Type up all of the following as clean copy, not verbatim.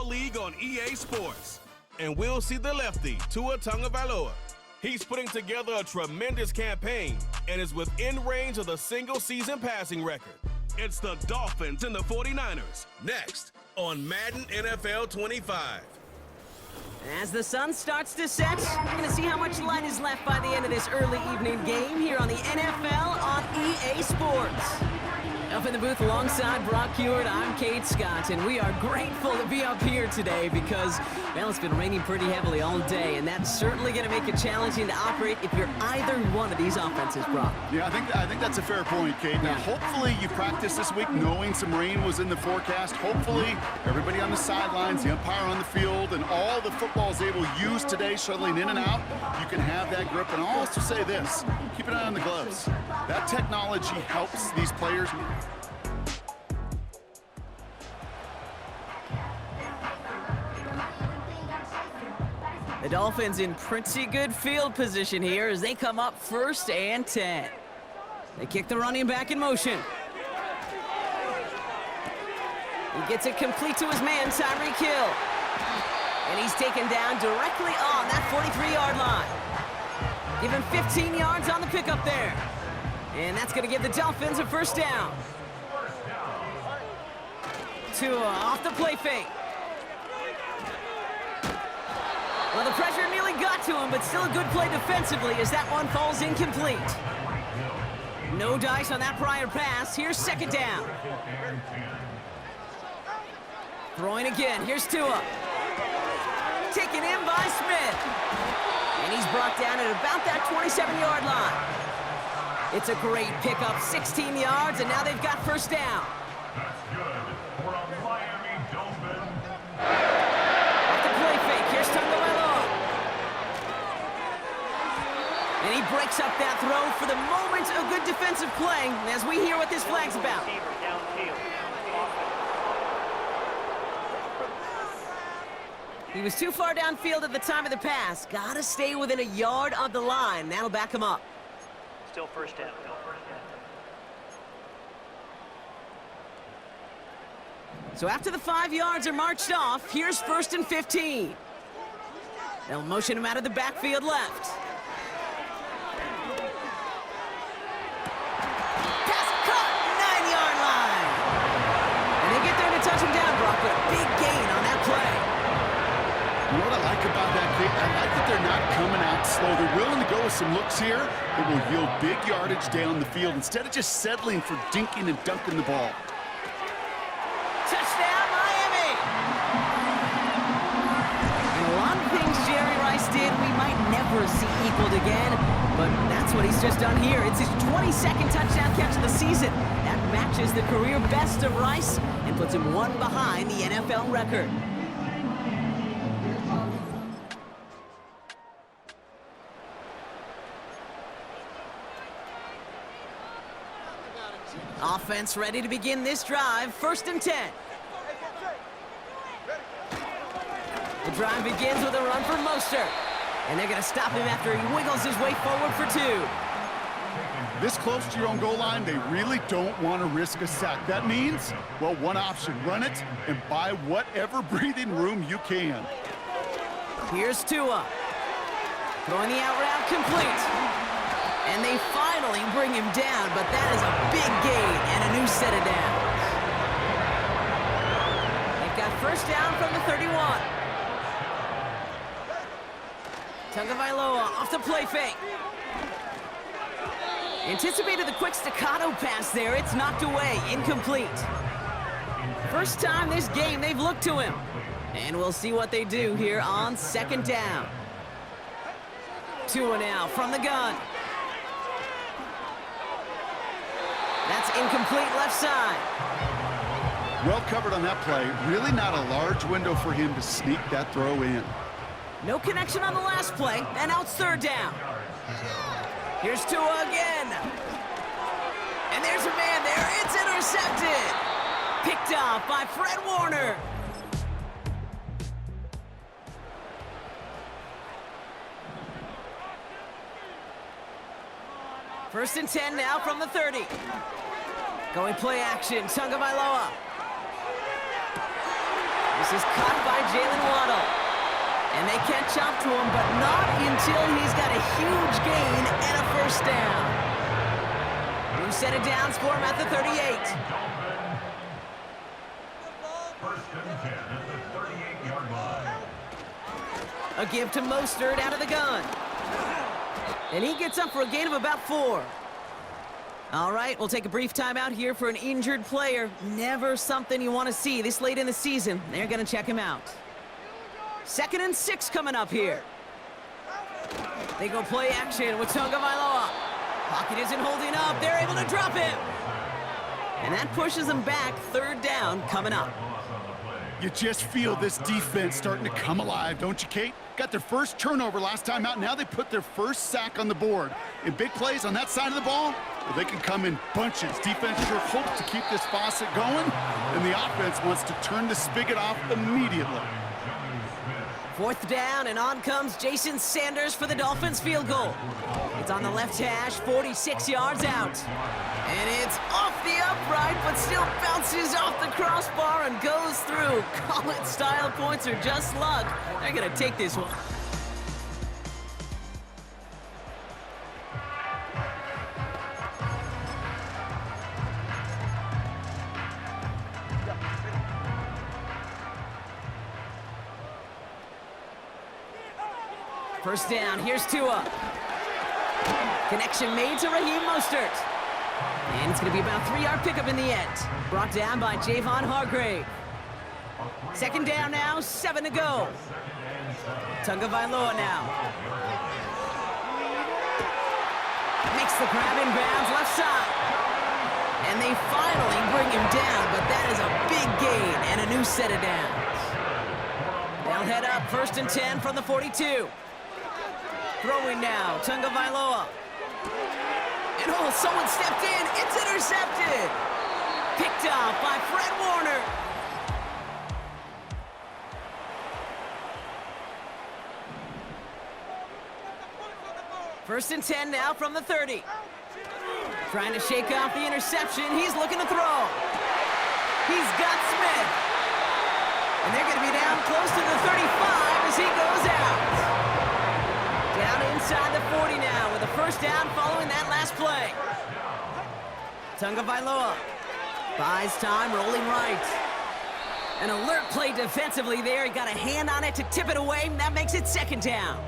league on EA Sports. And we'll see the lefty, Tua Tagovailoa. He's putting together a tremendous campaign and is within range of the single-season passing record. It's the Dolphins and the 49ers, next on Madden NFL 25. As the sun starts to set, we're going to see how much light is left by the end of this early evening game here on the NFL on EA Sports. Up in the booth alongside Brock Hewitt, I'm Kate Scott, and we are grateful to be up here today because, well, it's been raining pretty heavily all day, and that's certainly going to make it challenging to operate if you're either one of these offenses, Brock. Yeah, I think that's a fair point, Kate. Now, hopefully you practice this week knowing some rain was in the forecast. Hopefully everybody on the sidelines, the umpire on the field, and all the footballs they will use today shuttling in and out, you can have that grip. And I'll also say this, keep an eye on the gloves. That technology helps these players. The Dolphins in pretty good field position here as they come up 1st and 10. They kick the running back in motion. He gets it complete to his man, Tyreek Hill. And he's taken down directly on that 43-yard line. Give him 15 yards on the pickup there. And that's going to give the Dolphins a 1st down. Tua off the play fake. Well, the pressure nearly got to him, but still a good play defensively as that one falls incomplete. No dice on that prior pass. Here's 2nd down. Throwing again. Here's Tua. Taken in by Smith. And he's brought down at about that 27-yard line. It's a great pickup, 16 yards, and now they've got 1st down. Off the play fake. Here's Tagovailoa. And he breaks up that throw. For the moment, a good defensive play as we hear what this flag's about. He was too far downfield at the time of the pass. Gotta stay within a yard of the line. That'll back him up. Still 1st down. So after the 5 yards are marched off, here's 1st and 15. They'll motion him out of the backfield left. Pass caught, 9-yard line. And they get there to touch him down, Brock, but a big gain on that play. You know what I like about that, Kate? I like that they're not coming out slow. They're willing to go with some looks here. It will yield big yardage down the field instead of just settling for dinking and dunking the ball. Touchdown, Miami! And a lot of things Jerry Rice did we might never see equaled again, but that's what he's just done here. It's his 22nd touchdown catch of the season. That matches the career best of Rice and puts him one behind the NFL record. Offense ready to begin this drive. 1st and 10. The drive begins with a run for Mostert. And they're going to stop him after he wiggles his way forward for 2. This close to your own goal line, they really don't want to risk a sack. That means, well, one option, run it and buy whatever breathing room you can. Here's Tua. Throwing the out route complete. And they finally bring him down, but that is a big gain and a new set of downs. They've got 1st down from the 31. Tagovailoa off the play fake. Anticipated the quick staccato pass there. It's knocked away, incomplete. First time this game they've looked to him. And we'll see what they do here on 2nd down. Tua now from the gun. That's incomplete left side. Well covered on that play. Really not a large window for him to sneak that throw in. No connection on the last play, and now it's 3rd down. Here's Tua again. And there's a man there. It's intercepted. Picked off by Fred Warner. First and 10 now from the 30. Going play action, Tagovailoa. This is caught by Jalen Waddle. And they catch up to him, but not until he's got a huge gain and a first down. New set of downs for him at the 38. First and 10 at the 38-yard line. A give to Mostert out of the gun. And he gets up for a gain of about 4. All right, we'll take a brief timeout here for an injured player. Never something you want to see this late in the season. They're going to check him out. 2nd and 6 coming up here. They go play action with Tagovailoa. Pocket isn't holding up. They're able to drop him. And that pushes them back. 3rd down coming up. You just feel this defense starting to come alive, don't you, Kate? Got their first turnover last time out. Now they put their first sack on the board. In big plays on that side of the ball, well, they can come in bunches. Defense sure hopes to keep this faucet going, and the offense wants to turn the spigot off immediately. 4th down, and on comes Jason Sanders for the Dolphins field goal. It's on the left hash, 46 yards out. And it's off the upright, but still bounces off the crossbar and goes through. Call it style points or just luck. They're going to take this one. First down, here's Tua. Connection made to Raheem Mostert. And it's going to be about a 3-yard pickup in the end. Brought down by Javon Hargrave. 2nd down now, 7 to go. Tagovailoa now. Makes the grab in bounds, left side. And they finally bring him down, but that is a big gain and a new set of downs. They'll head up 1st and 10 from the 42. Throwing now, Tagovailoa. And oh, someone stepped in. It's intercepted. Picked off by Fred Warner. First and 10 now from the 30. Trying to shake off the interception. He's looking to throw. He's got Smith. And they're going to be down close to the 35 as he goes out. Down inside the 40 now with a first down following that last play. Tagovailoa buys time, rolling right. An alert play defensively there. He got a hand on it to tip it away. That makes it 2nd down.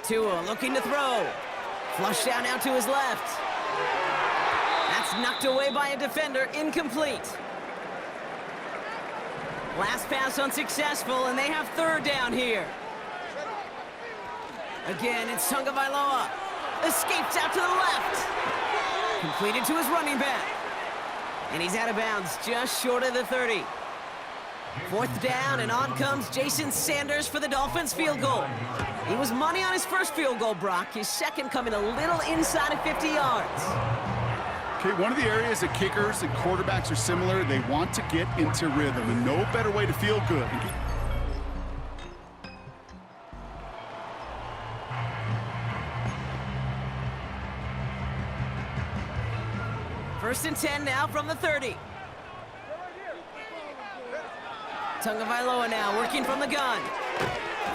Tua looking to throw. Flush down now to his left. That's knocked away by a defender, incomplete. Last pass unsuccessful, and they have 3rd down here. Again, it's Tagovailoa. Escapes out to the left. Completed to his running back. And he's out of bounds, just short of the 30. 4th down, and on comes Jason Sanders for the Dolphins field goal. He was money on his first field goal, Brock. His second coming a little inside of 50 yards. Okay, one of the areas that kickers and quarterbacks are similar, they want to get into rhythm, and no better way to feel good. First and 10 now from the 30. Tagovailoa now working from the gun.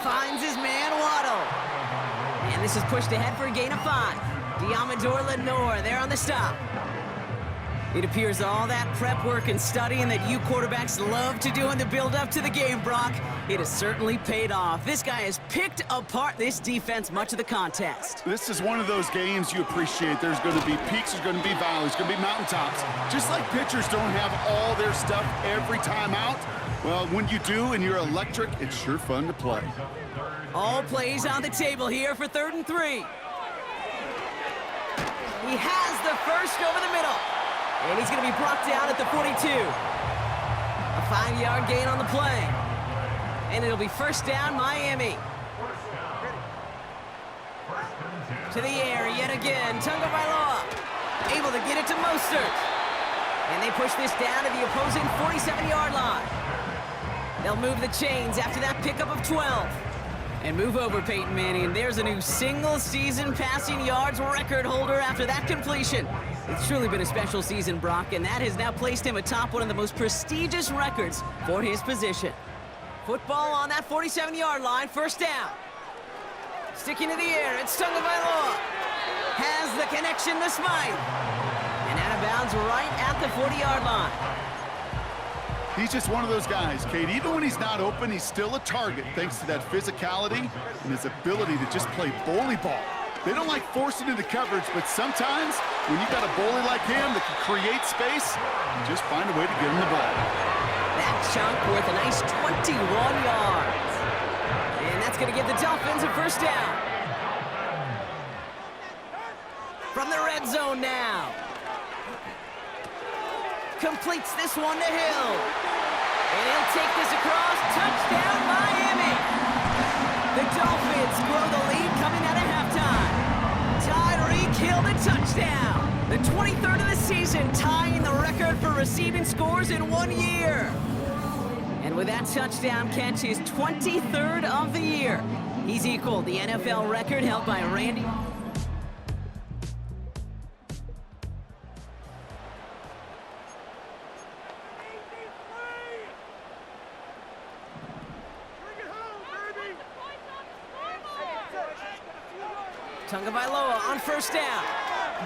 Finds his man Waddle. And this is pushed ahead for a gain of 5. Diamador Lenore there on the stop. It appears all that prep work and studying that you quarterbacks love to do in the build-up to the game, Brock, it has certainly paid off. This guy has picked apart this defense much of the contest. This is one of those games you appreciate. There's going to be peaks, there's going to be valleys, there's going to be mountaintops. Just like pitchers don't have all their stuff every time out, well, when you do and you're electric, it's sure fun to play. All plays on the table here for 3rd and 3. He has the first over the middle. And he's going to be brought down at the 42. A 5-yard gain on the play. And it'll be first down, Miami. To the air yet again. Tagovailoa able to get it to Mostert. And they push this down to the opposing 47-yard line. They'll move the chains after that pickup of 12. And move over, Peyton Manning. There's a new single-season passing yards record holder after that completion. It's truly been a special season, Brock, and that has now placed him atop one of the most prestigious records for his position. Football on that 47-yard line, first down. Sticking to the air, it's Tagovailoa. Has the connection to Smythe. And out of bounds right at the 40-yard line. He's just one of those guys, Kate. Even when he's not open, he's still a target thanks to that physicality and his ability to just play bully ball. They don't like forcing into coverage, but sometimes when you've got a bully like him that can create space, you just find a way to get him the ball. That chunk worth a nice 21 yards. And that's going to give the Dolphins a first down. From the red zone now. Completes this one to Hill. And he'll take this across. Touchdown, Miami. The Dolphins grow the lead coming out of halftime. Tyreek Hill, the touchdown. The 23rd of the season, tying the record for receiving scores in 1 year. And with that touchdown catch, his 23rd of the year. He's equaled the NFL record held by Randy. Tagovailoa on first down.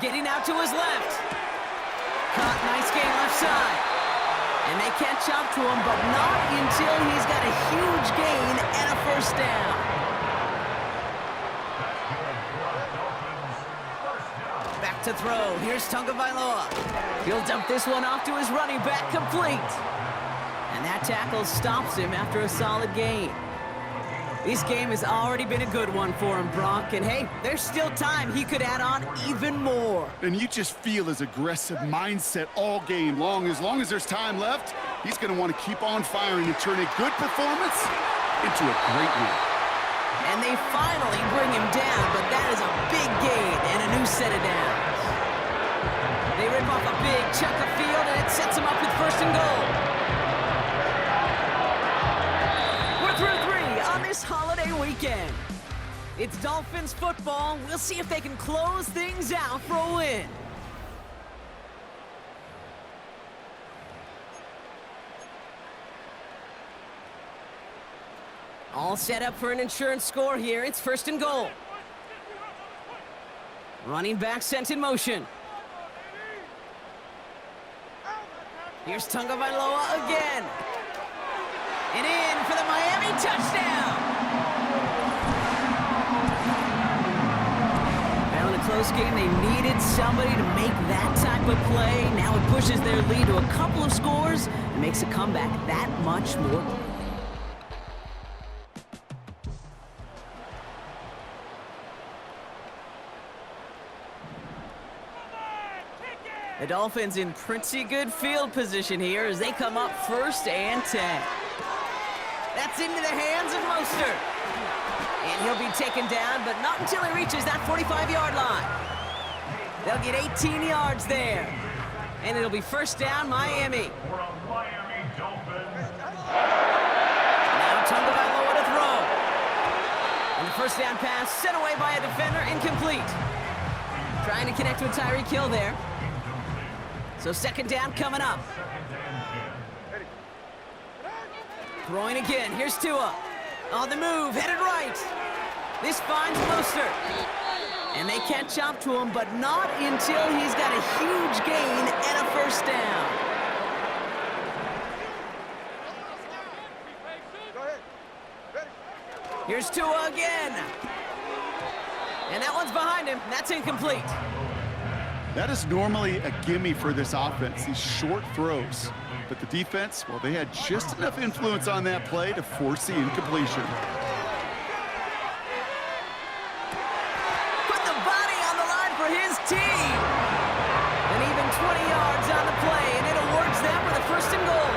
Getting out to his left. Caught, nice game left side. And they catch up to him, but not until he's got a huge gain and a first down. Back to throw. Here's Tagovailoa. He'll dump this one off to his running back, complete. And that tackle stops him after a solid gain. This game has already been a good one for him, Brock. And hey, there's still time he could add on even more. And you just feel his aggressive mindset all game long. As there's time left, he's going to want to keep on firing and turn a good performance into a great win. And they finally bring him down, but that is a big gain and a new set of downs. They rip off a big chunk of field, and it sets him up with first and goal. This holiday weekend. It's Dolphins football. We'll see if they can close things out for a win. All set up for an insurance score here. It's first and goal. Running back sent in motion. Here's Tagovailoa again. And in for the Miami touchdown. Well, in a close game, they needed somebody to make that type of play. Now it pushes their lead to a couple of scores and makes a comeback that much more. The Dolphins in pretty good field position here as they come up first and 10. That's into the hands of Mostert. And he'll be taken down, but not until he reaches that 45-yard line. They'll get 18 yards there. And it'll be first down, Miami. Now Tagovailoa to throw. And the first down pass sent away by a defender, incomplete. Trying to connect with Tyreek Hill there. So second down coming up. Throwing again. Here's Tua. On the move, headed right. This finds Mostert. And they catch up to him, but not until he's got a huge gain and a first down. Here's Tua again. And that one's behind him. That's incomplete. That is normally a gimme for this offense, these short throws. But the defense, well, they had just enough influence on that play to force the incompletion. Put the body on the line for his team. And even 20 yards on the play, and it awards them with a first and goal.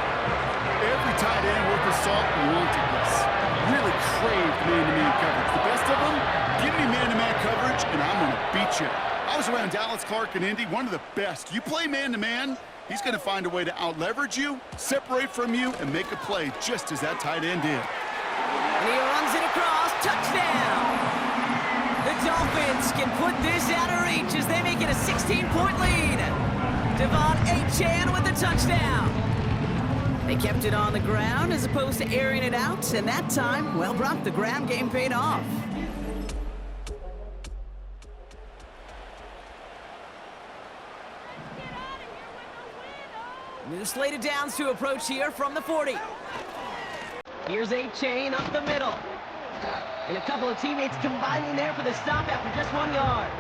Every tight end worth his salt wanted this. Really craved man-to-man coverage. The best of them, give me man-to-man coverage, and I'm going to beat you. I was around Dallas Clark and Indy, one of the best. You play man-to-man, he's going to find a way to out-leverage you, separate from you, and make a play just as that tight end did. And he runs it across. Touchdown! The Dolphins can put this out of reach as they make make it a 16-point lead. Devon Achane with the touchdown. They kept it on the ground as opposed to airing it out, and that time, well, Brock, the ground game paid off. New slate of downs to approach here from the 40. Here's Achane up the middle. And a couple of teammates combining there for the stop after just 1 yard.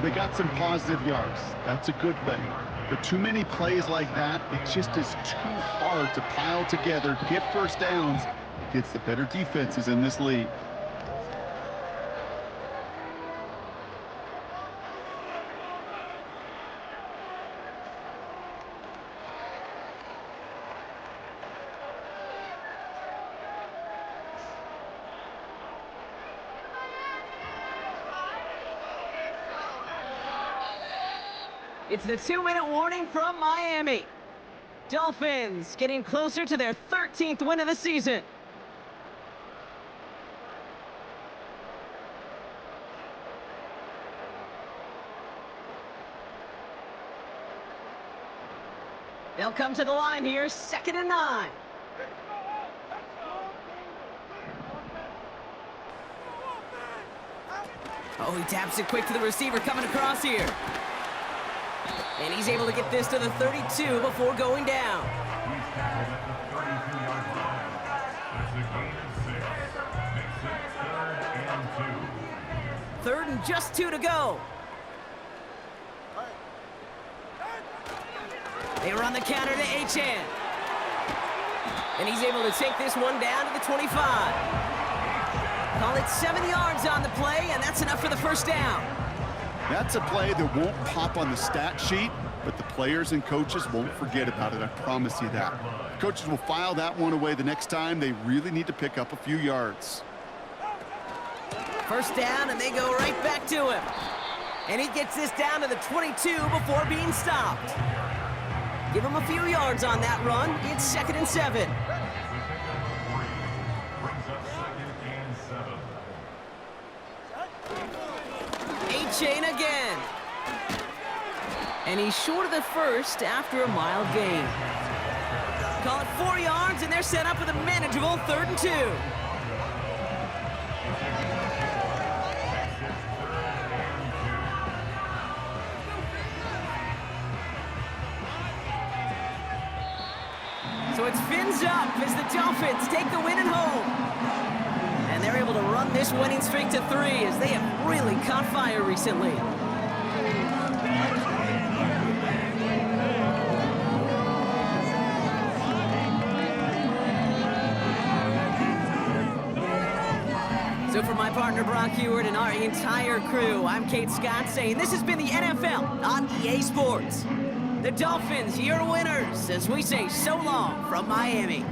They got some positive yards. That's a good thing. But too many plays like that, it just is too hard to pile together, get first downs against the better defenses in this league. It's the 2-minute warning from Miami. Dolphins getting closer to their 13th win of the season. They'll come to the line here, 2nd and 9. Oh, he taps it quick to the receiver coming across here. And he's able to get this to the 32 before going down. He's tackled at the 32-yard line. That's a gain of 6. Makes it 3rd and 2. 3rd and just 2 to go. They run the counter to Achane. And he's able to take this one down to the 25. Call it 7 yards on the play, and that's enough for the first down. That's a play that won't pop on the stat sheet, but the players and coaches won't forget about it, I promise you that. Coaches will file that one away the next time. They really need to pick up a few yards. First down, and they go right back to him. And he gets this down to the 22 before being stopped. Give him a few yards on that run. It's 2nd and 7. Achane again. And he's short of the first after a mild gain. Call it 4 yards, and they're set up with a manageable 3rd and 2. So it's fins up as the Dolphins take the win at home. And they're able to run this winning streak to 3 as they have really caught fire recently. So for my partner Brock Heward and our entire crew, I'm Kate Scott saying this has been the NFL on EA Sports. The Dolphins, your winners, as we say so long from Miami.